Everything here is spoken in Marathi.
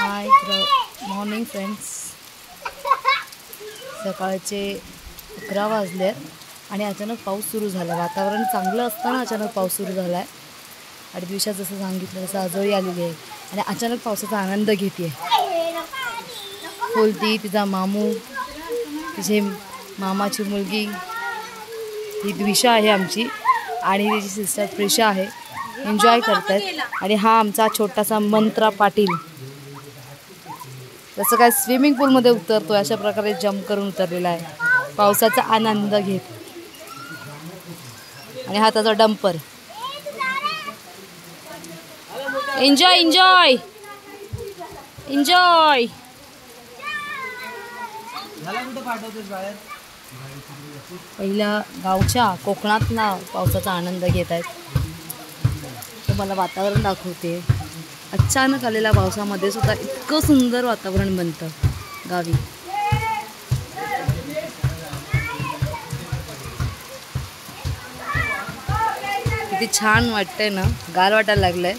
हाय मॉर्निंग फ्रेंड्स, सकाळचे 11 वाजले आणि अचानक पाऊस सुरू झाला। वातावरण चांगलं असताना अचानक पाऊस सुरू झाला आहे आणि दिवसात जसं सांगितलं तसं आजोळी आलेली आहे आणि अचानक पावसाचा आनंद घेते। फुलती तिचा मामू, तिचे मामाची मुलगी ही द्विषा आहे आमची आणि तिची सिस्टर प्रिशा आहे, एन्जॉय करतात। आणि हा आमचा छोटासा मंत्रा पाटील जसं काय स्विमिंग पूलमध्ये उतरतो अशा प्रकारे जंप करून उतरलेला आहे पावसाचा आनंद घेत। आणि हा त्याचा डंपर। Enjoy enjoy enjoy. पहिल्या गावच्या कोकणातला पावसाचा आनंद घेत आहेत। तुम्हाला वातावरण दाखवते। अचानक आलेल्या पावसामध्ये सुद्धा इतकं सुंदर वातावरण बनतं गावी। किती छान वाटतंय ना, गार वाटायला लागलंय।